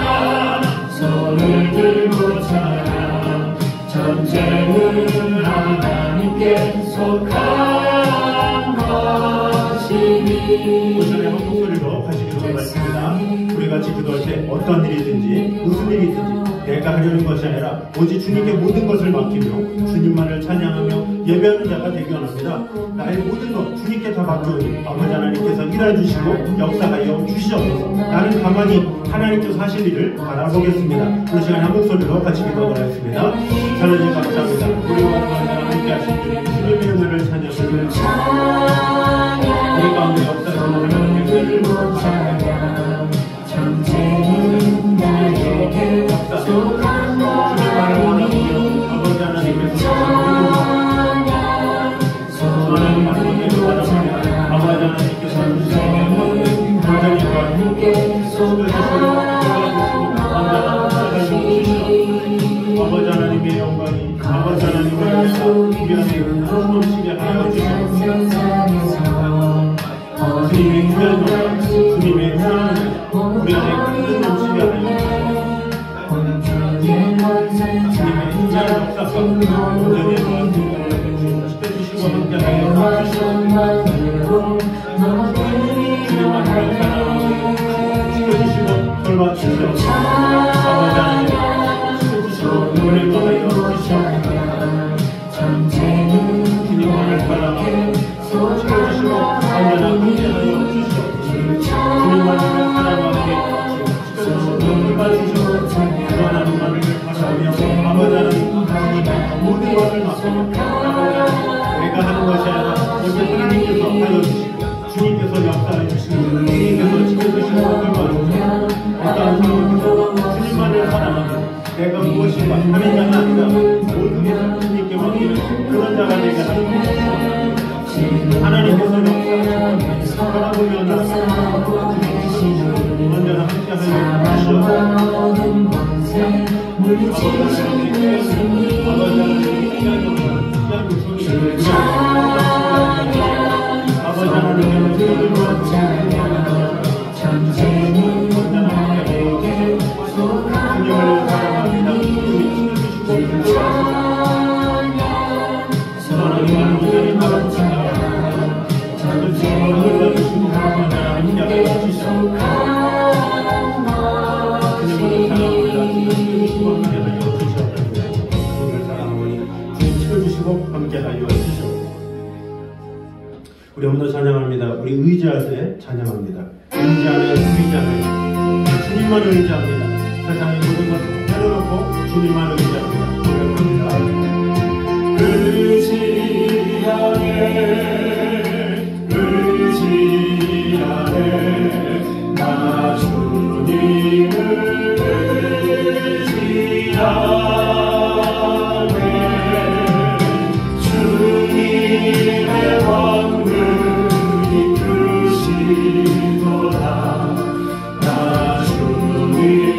손을 들고 찬양. 전쟁은 하나님께 속한 것이니. 오전에 한 목소리로 같이 기도하겠습니다. 우리 같이 기도할 때 어떤 일이든지 무슨 일이 있든지 내가 하려는 것이 아니라 오직 주님께 모든 것을 맡기며 주님만을 찬양하며 예배하는 자가 되기 원합니다. 나의 모든 것 주님께 다 맡겨오니 아버지 하나님께서 일해주시고 역사하여 주시옵소서. 나는 가만히 하나님께서 하실 일을 바라보겠습니다. 그 시간에 한 목소리로 같이 기도하도록 하겠습니다. 하나님 감사합니다. 우리와 함께 하신 주님의 은혜를 찬양합니다. 우리 가운데 역사하시는 하나님을 찬양. 전쟁은 나에게 속한 것 아버지 하나님을 위해서 우리 안에 숨쉬게 하여 주시옵소서. 주님의 귀한 영광, 주님의 사랑을 우리 안에 넘치게 하여 주시옵소서. 주님의 인자한 역사가 온전히 지켜주시고 함께하여 주시옵소서. 주님만을 사랑하고 지켜주시고 돌봐주시옵소서. 아버지 하나님 지켜주시고 은혜하여 주시옵소서. 주님만을 사랑하고 지켜주시고 안전한 함께하여 주시옵소서. 주님만을 사랑하게 지켜주시고 돌봐주시옵소서. 하나님만을 바라며 아버지 하나님 모든 것을 맡기며 내가 하는 것이 아니라 먼저 하나님께서 하여 주시고 주님께서 역사해 주시고 주님께서 지켜주시고 돌봐주시고 어떠한 상황에서 주님만을 사랑하며 내가 무엇인가 하는 자가 아니라 모든 것을 주님께 맡기는 그런 자가 되게 하여 주시옵소서. 하나님께서 역사하시고 바라보며 나아가고 언제나 함께하여 우리 오늘 찬양합니다. 우리 의지할 때 찬양합니다. 의지하는 주님만을 의지합니다. 세상의 모든 것을 내려놓고 주님만을 의지합니다. 의지하네 나 주님을 의지하네 주님의 왕을 이끄시도다 나 주님을 의지하네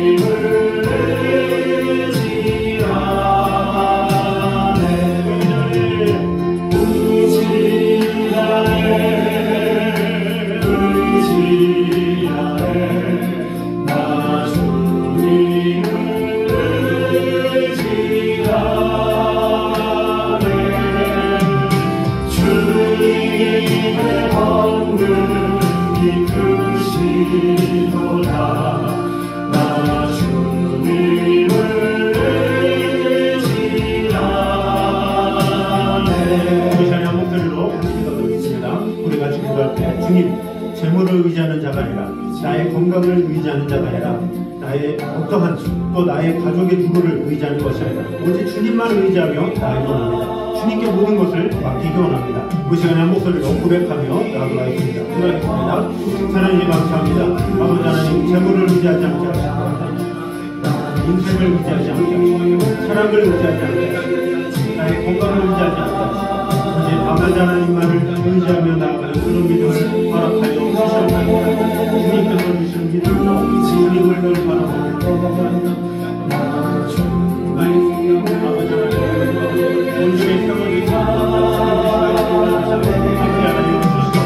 주님, 재물을 의지하는 자가 아니라 나의 건강을 의지하는 자가 아니라 나의 어떠한 또 나의 가족의 두부를 의지하는 것이 아니라 오직 주님만 의지하며 나에게 원합니다. 주님께 모든 것을 맡기기 원합니다. 그 시간에 한 목소리로 고백하며 나아가겠습니다. 기도하겠습니다. 하나님 감사합니다. 아버지 하나님, 재물을 의지하지 않게 하시고 인생을 의지하지 않게 하시고 사랑을 의지하지 않게 하시고 나의 건강을 의지하지 않게 하시고 이제 아버지 하나님만을 의지하며 나아가는 그런 믿음을 허락하여 주시옵소서. 주님께서 주신 믿음으로 주님을 늘 바라보고 아버지 하나님 온전히 세워주시고 함께하여 주시옵소서.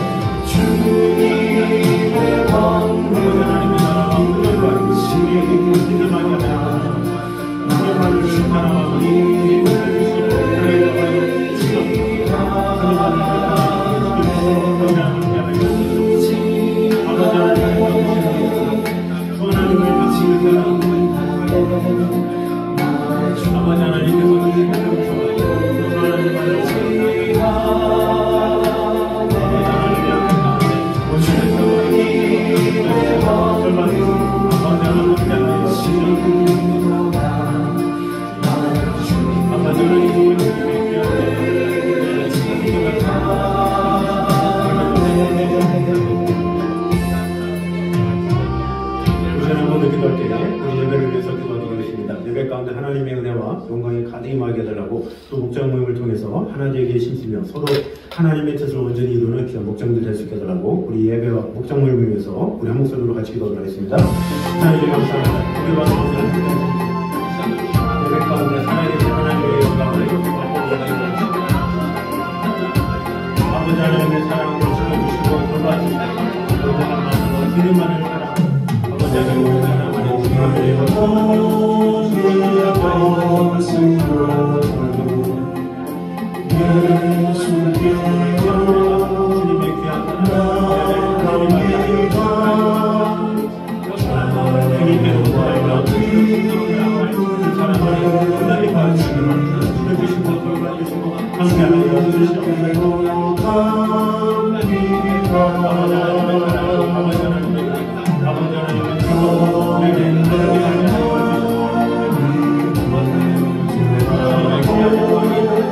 주님의 왕을 하나님의 나라와 은혜와 우리에게 믿음하게 하여 주님만을 바라보고 주님을 주시고 은혜하여 주시옵소서. 예배 가운데 하나님의 은혜와 영광이 가득 임하게 해달라고 또 목장 모임을 통해서 하나님에게 힘쓰며 서로 하나님의 뜻을 온전히 이루는 귀한 목장들 될 수 있게 해달라고 우리 예배와 목장 모임을 위해서 우리 한 목소리로 같이 기도를 하겠습니다. 하나님 감사합니다. 우리 와서 예배 가운데 살아계신 하나님의 영광을 함께하여 주시옵소서. 아버지 하나님의 사랑, 아버지 하나님의 뜻, 아버지 하나님의 축복, 우리에게 하나님의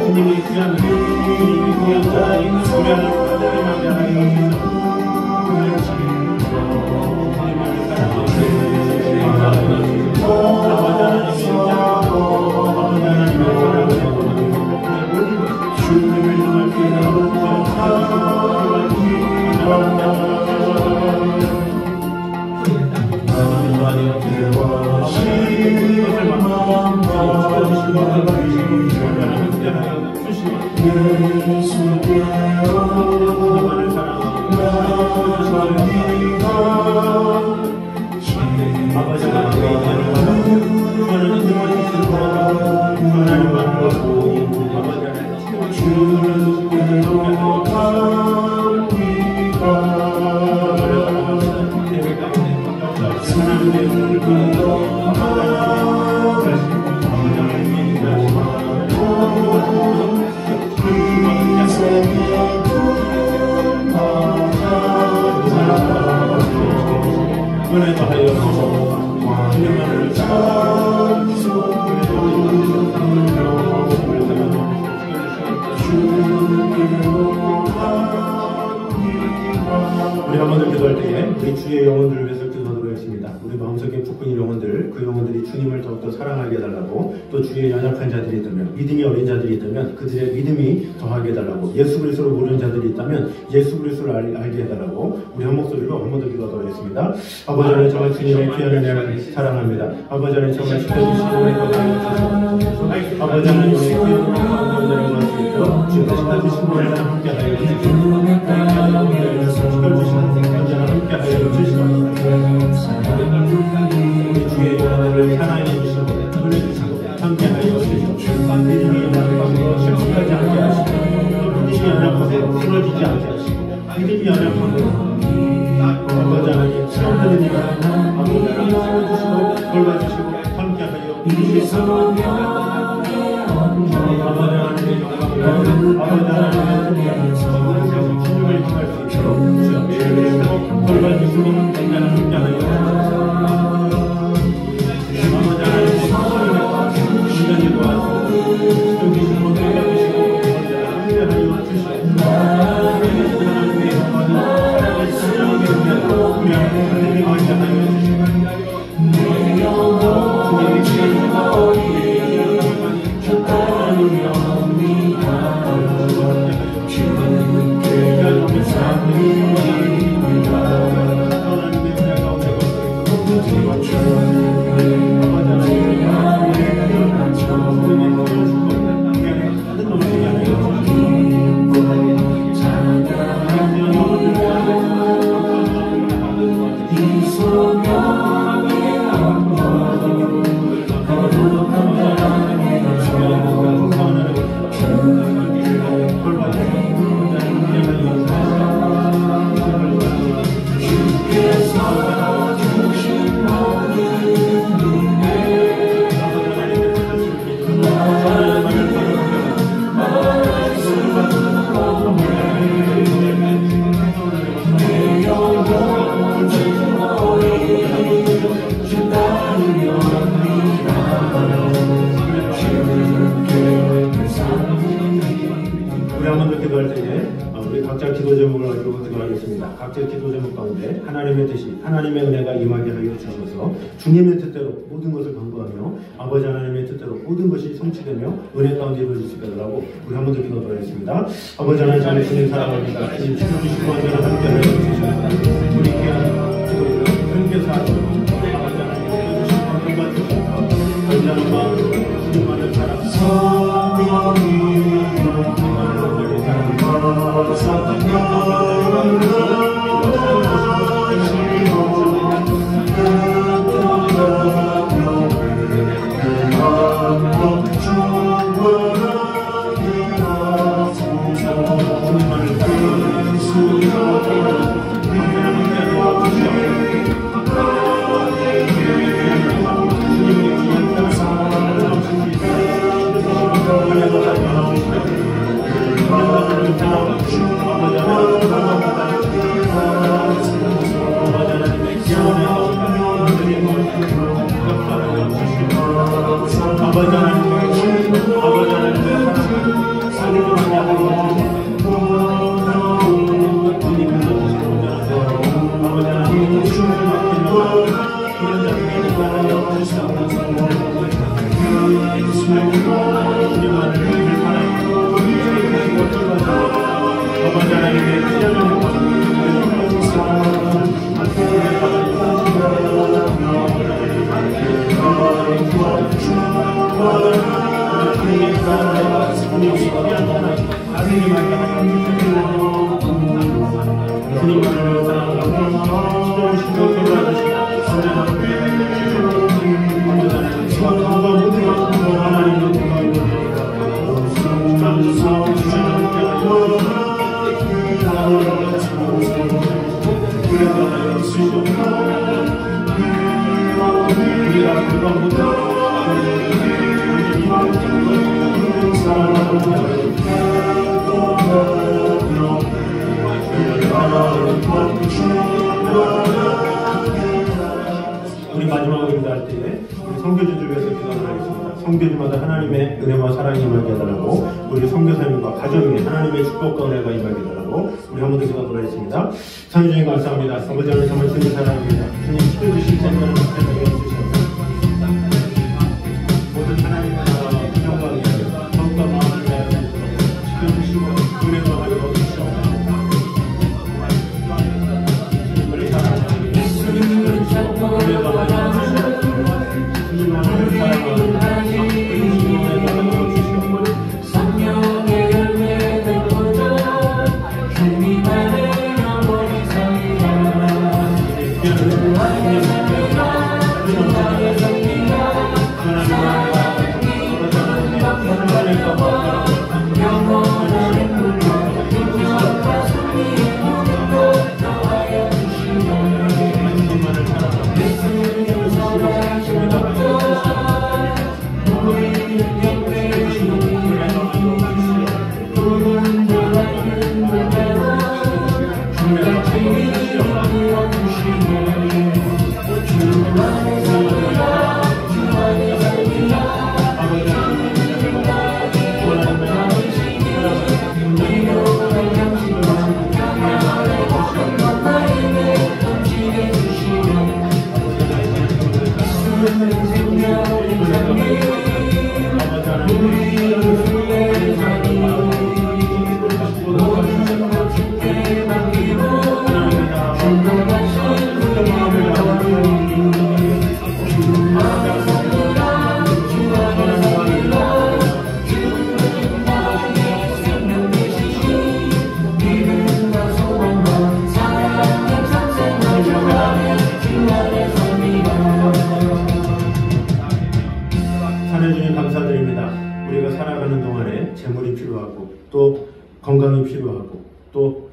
주님이 귀한 주님이 귀한 자라니 우리 하나님의 하나님의 하나님의 은혜도 하여 주시옵소서. 주님만을 우리 한번더 기도할 때에 우리 주의 영혼들을 위해서 기도하도록 하겠습니다. 우리 마음속에 품꾼 영혼들, 그 영혼들이 주님을 더욱더 사랑하게 해달라고, 또 주의 연약한 자들이 있다면, 믿음이 어린 자들이 있다면 그들의 믿음이 더하게 해달라고, 예수 그리스도를 모르는 자들이 있다면 예수 그리스도를 알게 해달라고, 우리 한 목소리로 한 번 더 기도하도록 하겠습니다. 아버지 하나님, 정말 주님의 귀한 은혜를 사랑합니다. 아버지 하나님, 정말 지켜주시고 은혜 감사합니다. 아버지 하나님, 우리의 귀한 은혜를 고맙습니다. 지금 지켜주시고 은혜를 함께하여 주시옵소서. 지켜주시는 생명자를 함께하여 주시옵소서. 우리 주의 영혼을 사랑해 주시고 은혜 주시고 함께하여 주시옵소서. 믿음이 연약하고 실수하지 않게 하시고, 믿음이 연약하고 쓰러지지 않게 하시고, 믿음이 연약하고 아버지 하나님 처음 듣는 일 아버지 하나님 세워주시고 돌봐주시고 함께하여 주시옵소서. 아버지 하나님의 영광을 아버지 하나님의 진정을 행할 수 있도록 주여 주시고 돌봐주시고 함께하여 주시옵소서. 아버지 하나님의 성령의 인간이 도와주시고 죽이시고 돌봐주시고 함께하여 주시옵소서. 하나님의 영광을 우리 하나님의 감사하여 주시옵소서. 각자 기도 제목 가운데 하나님의 뜻이, 하나님의 은혜가 임하게 하여 주셔서 주님의 뜻대로 모든 것을 간구하며 아버지 하나님의 뜻대로 모든 것이 성취되며 은혜 가운데 이루어질 수 있게 하라고 우리 한 번 더 기도하도록 하겠습니다. 아버지 하나님, 저는 주님 사랑합니다. 주님 지켜주시고 언제나 함께하여 주시옵소서. 우리 귀한 기도를 함께서 하시고 아버지 하나님 지켜주시고 도와주시옵소서. 언제나 마음 주님만을 사랑합니다. 주님만을 우리 마지막으로 인사할 때 우리 선교주들 위해서 기도하겠습니다. 선교주마다 하나님의 은혜와 사랑이 임하게 해달라고, 우리 선교사님과 가정에 하나님의 축복과 은혜가 임하게 해달라고 우리 한 번 더 기도하도록 하겠습니다. 선주님 감사합니다. 아버지 하나님 정말 주님 사랑합니다. 주님 시켜주신 생명을 세상에 주셨습니다. 모든 하나님의 나라와 영광이 더욱더 마음을 다하여 지켜주시고 은혜와 하여 주시옵소서. 우리 사랑하는 예수님을 찾고 은혜와 하여 주시옵소서. 주님만을 사랑하는 재물이 필요하고 또 건강이 필요하고 또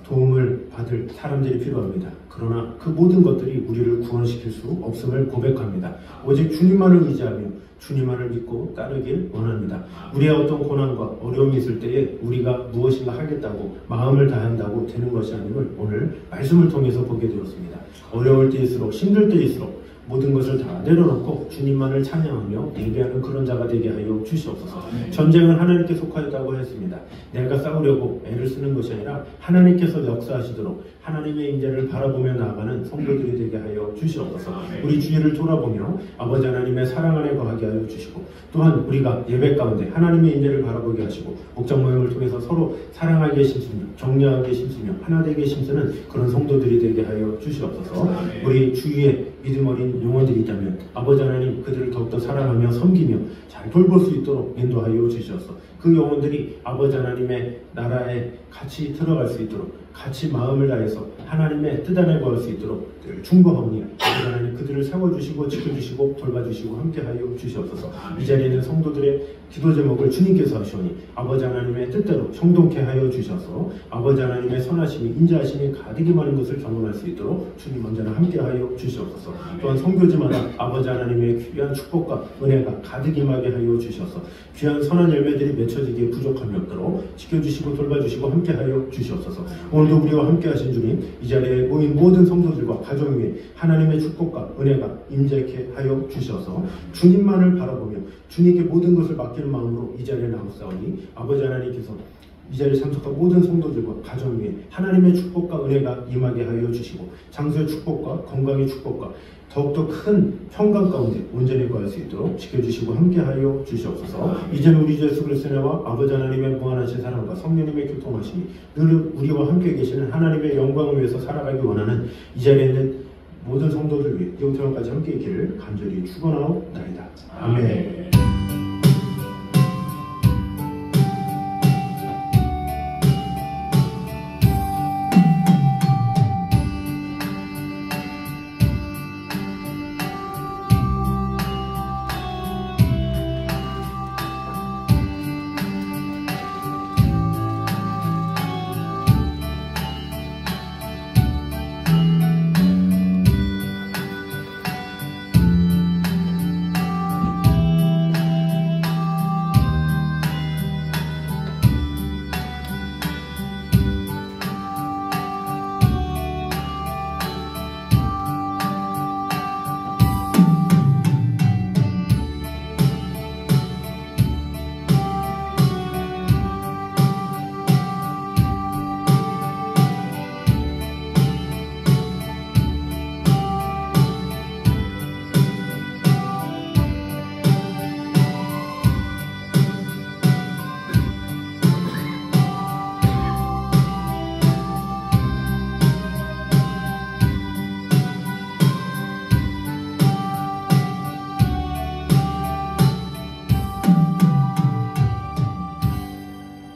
도움을 받을 사람들이 필요합니다. 그러나 그 모든 것들이 우리를 구원시킬 수 없음을 고백합니다. 오직 주님만을 의지하며 주님만을 믿고 따르길 원합니다. 우리의 어떤 고난과 어려움이 있을 때에 우리가 무엇인가 하겠다고 마음을 다한다고 되는 것이 아님을 오늘 말씀을 통해서 보게 되었습니다. 어려울 때일수록 힘들 때일수록 모든 것을 다 내려놓고 주님만을 찬양하며 예배하는 그런 자가 되게 하여 주시옵소서. 전쟁은 하나님께 속하였다고 했습니다. 내가 싸우려고 애를 쓰는 것이 아니라 하나님께서 역사하시도록 하나님의 인자를 바라보며 나아가는 성도들이 되게 하여 주시옵소서. 우리 주위를 돌아보며 아버지 하나님의 사랑 안에 거하게 하여 주시고, 또한 우리가 예배 가운데 하나님의 인자를 바라보게 하시고 목장 모임을 통해서 서로 사랑하게 심으며 격려하게 심으며 하나 되게 심쓰는 그런 성도들이 되게 하여 주시옵소서. 우리 주위에 믿음 어린 영혼들이 있다면 아버지 하나님 그들을 더욱더 사랑하며 섬기며 잘 돌볼 수 있도록 인도하여 주시옵소서. 그 영혼들이 아버지 하나님의 나라에 같이 들어갈 수 있도록 같이 마음을 다해서 하나님의 뜻 안에 거할 수 있도록 늘 충고하오니 아버지 하나님 그들을 세워주시고 지켜주시고 돌봐주시고 함께하여 주시옵소서. 이 자리에 있는 성도들의 기도 제목을 주님께서 하시오니 아버지 하나님의 뜻대로 형통케 하여 주셔서 아버지 하나님의 선하심이 인자하심이 가득히 많은 것을 경험할 수 있도록 주님 언제나 함께하여 주시옵소서. 또한 성교지마다 아버지 하나님의 귀한 축복과 은혜가 가득 임하게 하여 주셔서 귀한 선한 열매들이 맺혀지기에 부족함이 없도록 지켜주시고 돌봐주시고 함께하여 주시옵소서. 오늘도 우리와 함께 하신 주님, 이 자리에 모인 모든 성도들과 가정 위에 하나님의 축복과 은혜가 임재케 하여 주셔서 주님만을 바라보며 주님께 모든 것을 맡기는 마음으로 이 자리에 나오사오니 아버지 하나님께서 이 자리에 참석한 모든 성도들과 가정 위에 하나님의 축복과 은혜가 임하게 하여 주시고 장수의 축복과 건강의 축복과 더욱더 큰 평강 가운데 온전히 거할 수 있도록 지켜주시고 함께하여 주시옵소서. 이제는 우리 주 예수 그리스도의 은혜와 아버지 하나님의 무한하신 사랑과 성령님의 교통하심이 늘 우리와 함께 계시는 하나님의 영광을 위해서 살아가기 원하는 이 자리에 있는 모든 성도들 위해 영생까지 함께 있기를 간절히 축원하옵나이다. 아멘.